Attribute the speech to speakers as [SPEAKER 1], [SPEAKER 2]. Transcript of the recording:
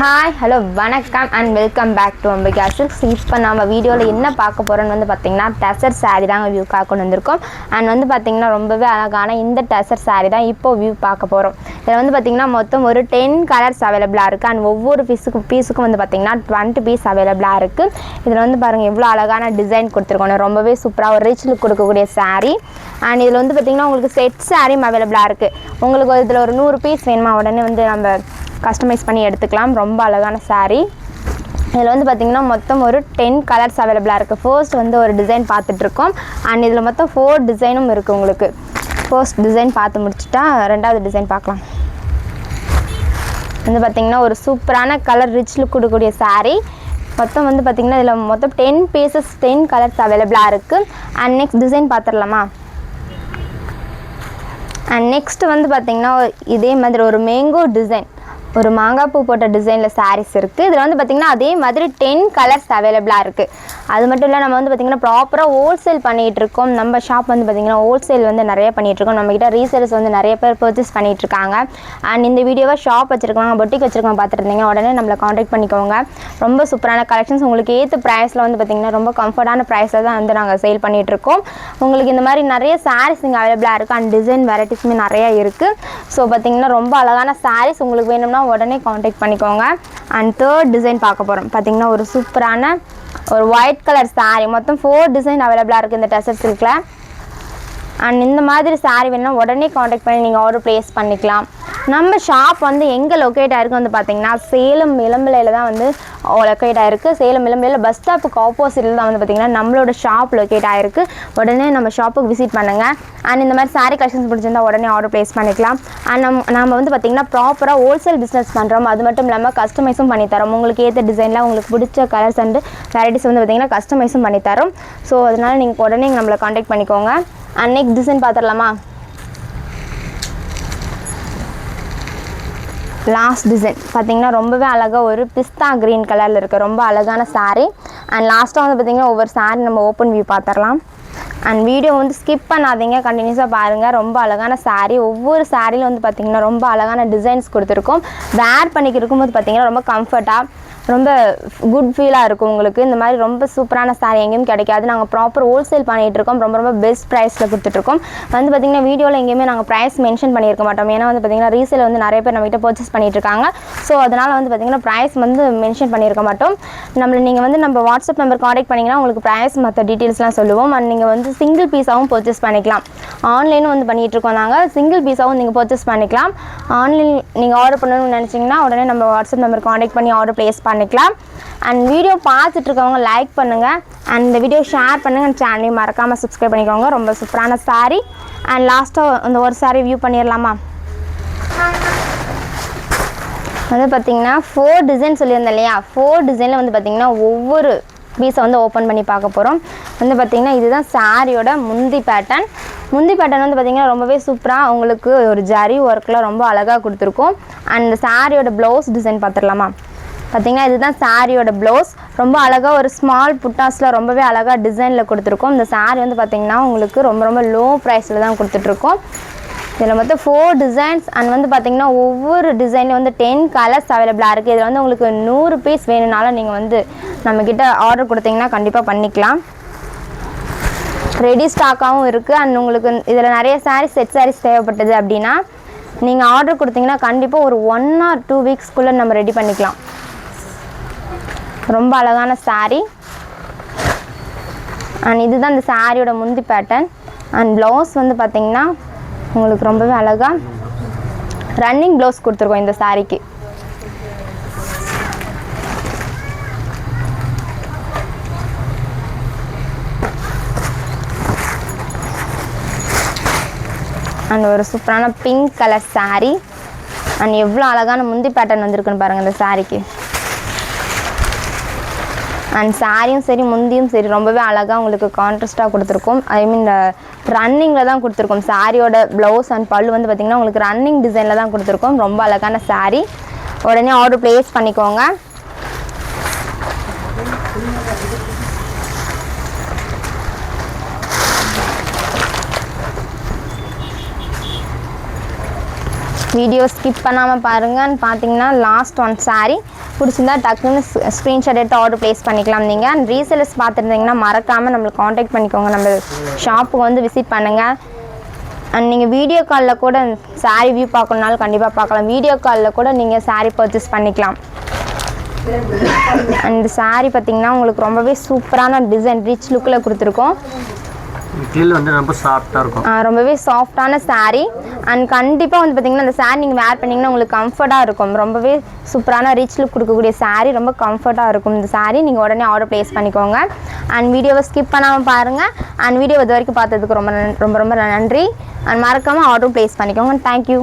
[SPEAKER 1] Hi hello வணக்கம் and welcome back to Ambika Silks. இப்போ நம்ம வீடியோவில் என்ன பார்க்க போகிறோன்னு வந்து பார்த்திங்கன்னா டசர் சாரீ தாங்க வியூக்காக கொண்டு வந்திருக்கோம். அண்ட் வந்து பார்த்திங்கன்னா ரொம்பவே அழகான இந்த டசர் சாரீ தான் இப்போது வியூ பார்க்க போகிறோம். இதில் வந்து பார்த்திங்கன்னா மொத்தம் ஒரு 10 கலர்ஸ் அவைலபிளாக இருக்குது. அண்ட் ஒவ்வொரு பீஸுக்கும் வந்து பார்த்திங்கன்னா 20 பீஸ் அவைலபிளாக இருக்குது. இதில் வந்து பாருங்கள் எவ்வளோ அழகான டிசைன் கொடுத்துருக்கோம். ரொம்பவே சூப்பராக ஒரு ரிச் லுக் கொடுக்கக்கூடிய சாரீ. அண்ட் இதில் வந்து பார்த்திங்கன்னா உங்களுக்கு செட் சாரீம் அவைலபிளாக இருக்குது. உங்களுக்கு இதில் ஒரு 100 பீஸ் வேணுமா உடனே வந்து நம்ம கஸ்டமைஸ் பண்ணி எடுத்துக்கலாம். ரொம்ப அழகான சாரீ. இதில் வந்து பார்த்திங்கன்னா மொத்தம் ஒரு 10 கலர்ஸ் அவைலபிளாக இருக்குது. ஃபர்ஸ்ட் வந்து ஒரு டிசைன் பார்த்துட்ருக்கோம். அண்ட் இதில் மொத்தம் 4 டிசைனும் இருக்குது. உங்களுக்கு ஃபர்ஸ்ட் டிசைன் பார்த்து முடிச்சுட்டா ரெண்டாவது டிசைன் பார்க்கலாம். வந்து பார்த்திங்கன்னா ஒரு சூப்பரான கலர் ரிச் லுக் கொடுக்கக்கூடிய சாரீ. மொத்தம் வந்து பார்த்திங்கன்னா இதில் மொத்தம் 10 பீசஸ் 10 கலர்ஸ் அவைலபிளாக இருக்குது. அண்ட் நெக்ஸ்ட் டிசைன் பார்த்துடலாமா? அண்ட் நெக்ஸ்ட் வந்து பார்த்திங்கன்னா இதே மாதிரி ஒரு மேங்கோ டிசைன், ஒரு மாங்காய் பூ போட்ட டிசைனில் சாரீஸ் இருக்குது. இதில் வந்து பார்த்திங்கன்னா அதே மாதிரி 10 கலர்ஸ் அவைலபிளாக இருக்குது. அது மட்டும் இல்லை, நம்ம வந்து பார்த்திங்கன்னா ப்ராப்பராக ஹோல்சேல் பண்ணிகிட்டு இருக்கோம். நம்ம ஷாப் வந்து பார்த்திங்கன்னா ஹோல்சேல் வந்து நிறைய பண்ணிகிட்ருக்கோம். நம்மக்கிட்ட ரீசேல்ஸ் வந்து நிறைய பேர் பர்ச்சேஸ் பண்ணிகிட்ருக்காங்க. அண்ட் இந்த வீடியோவை ஷாப் வச்சுருக்கவங்க, பொட்டிக் வச்சுருக்கவங்க பார்த்துருந்தீங்க உடனே நம்மளை காண்டாக்ட் பண்ணிக்கோங்க. ரொம்ப சூப்பரான கலெக்ஷன்ஸ் உங்களுக்கு ஏற்ற ப்ரைஸில் வந்து பார்த்திங்கன்னா ரொம்ப கம்ஃபர்டான ப்ரைஸில் தான் வந்து நாங்கள் சேல் பண்ணிகிட்ருக்கோம். உங்களுக்கு இந்த மாதிரி நிறைய சாரீஸ் இங்கே அவைலபிளாக இருக்குது. அண்ட் டிசைன் வெரைட்டிஸுமே நிறையா இருக்குது. ஸோ பார்த்திங்கன்னா ரொம்ப அழகான சாரீஸ் உங்களுக்கு வேணும்னா உடனே காண்டாக்ட் பண்ணிக்கோங்க. அண்ட் தேர்ட் டிசைன் பார்க்க போகிறோம். பார்த்திங்கன்னா ஒரு சூப்பரான ஒரு ஒயிட் கலர் சாரீ. மொத்தம் 4 டிசைன் அவைலபிளாக இருக்குது இந்த டசர் சில்கில். அண்ட் இந்த மாதிரி சாரீ வேணும்னா உடனே காண்டாக்ட் பண்ணி நீங்கள் ஆர்டர் ப்ளேஸ் பண்ணிக்கலாம். நம்ம ஷாப் வந்து எங்கே லொக்கேட் ஆகிருக்கு வந்து பார்த்திங்கன்னா சேலம் இளம்பிள்ளையில் தான் வந்து லொக்கேட் ஆகிருக்கு. சேலம் இளம்பிள்ளையில் பஸ் ஸ்டாப்புக்கு ஆப்போசிட்டில் தான் வந்து பார்த்திங்கன்னா நம்மளோட ஷாப் லொக்கேட் ஆகிருக்கு. உடனே நம்ம ஷாப்புக்கு விசிட் பண்ணுங்கள். அண்ட் இந்த மாதிரி சாரீ கலெக்ஷன்ஸ் பிடிச்சிருந்தால் உடனே ஆர்டர் ப்ளேஸ் பண்ணிக்கலாம். அண்ட் நம்ம வந்து பார்த்திங்கன்னா ப்ராப்பராக ஹோல்சேல் பிஸ்னஸ் பண்ணுறோம். அது மட்டும் இல்லாமல் கஸ்டமைஸும் பண்ணித்தரோம். உங்களுக்கு ஏற்ற டிசைனில் உங்களுக்கு பிடிச்ச கலர்ஸ் அண்ட் வெரைட்டிஸ் வந்து பார்த்திங்கன்னா கஸ்டமைஸும் பண்ணித்தரோம். ஸோ அதனால் நீங்கள் உடனே நம்மளை காண்டாக்ட் பண்ணிக்கோங்க. அண்ட் நெக்ஸ்ட் டிசைன் பார்த்துடலாமா? லாஸ்ட் டிசைன் பார்த்திங்கன்னா ரொம்பவே அழகாக ஒரு பிஸ்தா க்ரீன் கலரில் இருக்குது. ரொம்ப அழகான சாரீ. அண்ட் லாஸ்ட்டாக வந்து பார்த்திங்கன்னா ஒவ்வொரு சாரீ நம்ம ஓப்பன் வியூ பார்த்துடலாம். அண்ட் வீடியோ வந்து ஸ்கிப் பண்ணாதீங்க, கண்டினியூஸாக பாருங்கள். ரொம்ப அழகான சாரீ. ஒவ்வொரு சாரியில் வந்து பார்த்திங்கன்னா ரொம்ப அழகான டிசைன்ஸ் கொடுத்துருக்கோம். வேர் பண்ணிக்கிறக்கும் போது பார்த்திங்கன்னா ரொம்ப கம்ஃபர்ட்டாக ரொம்ப குட் ஃபீலாக இருக்கும் உங்களுக்கு. இந்த மாதிரி ரொம்ப சூப்பரான சாரீ எங்கேயும் கிடைக்காது. நாங்கள் ப்ராப்பர் ஹோல்சேல் பண்ணிகிட்ருக்கோம். ரொம்ப ரொம்ப பெஸ்ட் ப்ரைஸில் கொடுத்துட்ருக்கோம். வந்து பார்த்திங்கன்னா வீடியோவில் எங்கேயுமே நாங்கள் ப்ரைஸ் மென்ஷன் பண்ணியிருக்க மாட்டோம். ஏன்னா வந்து பார்த்திங்கன்னா ரீசேல் வந்து நிறைய பேர் நம்மகிட்ட பர்ச்சேஸ் பண்ணிகிட்ருக்காங்க. ஸோ அதனால் வந்து பார்த்திங்கன்னா ப்ரைஸ் வந்து மென்ஷன் பண்ணியிருக்க மாட்டோம். நீங்கள் வந்து நம்ம வாட்ஸ்அப் நம்பர் காண்டாக்ட் பண்ணிங்கன்னா உங்களுக்கு ப்ரைஸ் மற்ற டீட்டெயில்ஸ்லாம் சொல்லுவோம். அண்ட் நீங்கள் வந்து சிங்கிள் பீஸாகவும் பர்ச்சேஸ் பண்ணிக்கலாம். ஆன்லைனும் வந்து பண்ணிகிட்ருக்கோம். நாங்கள் சிங்கிள் பீஸாகவும் நீங்கள் பர்ச்சேஸ் பண்ணிக்கலாம். ஆன்லைன் நீங்கள் ஆர்டர் பண்ணணும்னு நினச்சிங்கன்னா உடனே நம்ம வாட்ஸ்அப் நம்பர் காண்டாக்ட் பண்ணி ஆர்டர் ப்ளேஸ் பண்ணிக்கலாம். அண்ட் வீடியோ பார்த்துட்ருக்கவங்க லைக் பண்ணுங்கள். அண்ட் இந்த வீடியோ ஷேர் பண்ணுங்கள். அண்ட் சேனலையும் மறக்காமல் சப்ஸ்கிரைப் பண்ணிக்கோங்க. ரொம்ப சூப்பரான சாரீ. அண்ட் லாஸ்ட்டாக அந்த ஒரு சாரீ வியூ பண்ணிடலாமா? வந்து பார்த்திங்கன்னா 4 டிசைன் சொல்லியிருந்தேன் இல்லையா? 4 டிசைனில் வந்து பார்த்திங்கன்னா ஒவ்வொரு பீஸை வந்து ஓப்பன் பண்ணி பார்க்க போகிறோம். வந்து பார்த்திங்கன்னா இதுதான் சாரியோட முந்தி பேட்டர்ன். முந்தி பேட்டர்ன் வந்து பார்த்திங்கன்னா ரொம்பவே சூப்பராக உங்களுக்கு ஒரு ஜரி ஒர்க்கில் ரொம்ப அழகாக கொடுத்துருக்கோம். அண்ட் சாரியோட ப்ளவுஸ் டிசைன் பார்த்துடலாமா? பார்த்திங்கன்னா இதுதான் சாரியோட ப்ளவுஸ். ரொம்ப அழகாக ஒரு ஸ்மால் புட்டாஸில் ரொம்பவே அழகாக டிசைனில் கொடுத்துருக்கோம். இந்த சாரீ வந்து பார்த்திங்கன்னா உங்களுக்கு ரொம்ப ரொம்ப லோ ப்ரைஸில் தான் கொடுத்துட்ருக்கோம். இதில் மொத்தம் 4 டிசைன்ஸ். அண்ட் வந்து பார்த்திங்கன்னா ஒவ்வொரு டிசைன்லையும் வந்து 10 கலர்ஸ் அவைலபிளாக இருக்குது. இதில் வந்து உங்களுக்கு 100 பீஸ் வேணும்னாலும் நீங்கள் வந்து நம்மக்கிட்ட ஆர்டர் கொடுத்தீங்கன்னா கண்டிப்பாக பண்ணிக்கலாம். ரெடி ஸ்டாக்காகவும் இருக்குது. அண்ட் உங்களுக்கு இதில் நிறைய சாரீஸ் செட் சாரீஸ் தேவைப்பட்டது அப்படின்னா நீங்கள் ஆர்டர் கொடுத்தீங்கன்னா கண்டிப்பாக ஒரு 1 or 2 வீக்ஸ்க்குள்ளே நம்ம ரெடி பண்ணிக்கலாம். ரொம்ப அழகான சாரீ. அண்ட் இதுதான் இந்த சாரியோட முந்தி பேட்டர்ன். அண்ட் ப்ளவுஸ் வந்து பார்த்திங்கன்னா உங்களுக்கு ரொம்பவே அழகாக ரன்னிங் ப்ளவுஸ் கொடுத்துருக்கோம் இந்த சாரீக்கு. அண்ட் ஒரு சூப்பரான பிங்க் கலர் சாரீ. அண்ட் எவ்வளோ அழகான முந்தி பேட்டர்ன் வந்திருக்குன்னு பாருங்கள் இந்த சாரீக்கு. அண்ட் சாரியும் சரி முந்தியும் சரி ரொம்பவே அழகாக உங்களுக்கு கான்ட்ராஸ்ட்டாக கொடுத்துருக்கோம். ஐ மீன் ரன்னிங்கில் தான் கொடுத்துருக்கோம். சாரியோட ப்ளவுஸ் அண்ட் பல்லு வந்து பார்த்திங்கன்னா உங்களுக்கு ரன்னிங் டிசைனில் தான் கொடுத்துருக்கோம். ரொம்ப அழகான சாரீ. உடனே ஆர்டர் ப்ளேஸ் பண்ணிக்கோங்க. வீடியோ ஸ்கிப் பண்ணாமல் பாருங்கள். பார்த்தீங்கன்னா லாஸ்ட் ஒன் saree பிடிச்சிருந்தா டக்குன்னு ஸ்க்ரீன்ஷாட் எடுத்து ஆர்டர் ப்ளேஸ் பண்ணிக்கலாம். நீங்கள் அண்ட் ரீசேலர்ஸ் பார்த்துருந்தீங்கன்னா மறக்காமல் நம்மளுக்கு காண்டாக்ட் பண்ணிக்கோங்க. நம்ம ஷாப்புக்கு வந்து விசிட் பண்ணுங்கள். அண்ட் நீங்கள் வீடியோ காலில் கூட saree வியூ பார்க்கணுனாலும் கண்டிப்பாக பார்க்கலாம். வீடியோ காலில் கூட நீங்கள் saree பர்ச்சேஸ் பண்ணிக்கலாம். அண்ட் saree பார்த்தீங்கன்னா உங்களுக்கு ரொம்பவே சூப்பரான டிசைன் ரிச் லுக்கில் கொடுத்துருக்கோம்.
[SPEAKER 2] கீழ வந்து ரொம்ப சாஃப்ட்டா இருக்கும்.
[SPEAKER 1] ரொம்பவே சாஃப்டான saree அண்ட் கண்டிப்பாக வந்து பார்த்தீங்கன்னா அந்த saree நீங்கள் வேர் பண்ணிங்கன்னா உங்களுக்கு கம்ஃபர்ட்டாக இருக்கும். ரொம்பவே சூப்பரான ரிச் லுக் கொடுக்கக்கூடிய saree ரொம்ப கம்ஃபர்ட்டாக இருக்கும். இந்த saree நீங்கள் உடனே ஆர்டர் ப்ளேஸ் பண்ணிக்கோங்க. அண்ட் வீடியோவை ஸ்கிப் பண்ணாமல் பாருங்கள். அண்ட் வீடியோ இது வரைக்கும் பார்த்ததுக்கு ரொம்ப ரொம்ப நன்றி. அண்ட் மறக்காமல் ஆர்டர் ப்ளேஸ் பண்ணிக்கோங்க. தேங்க்யூ.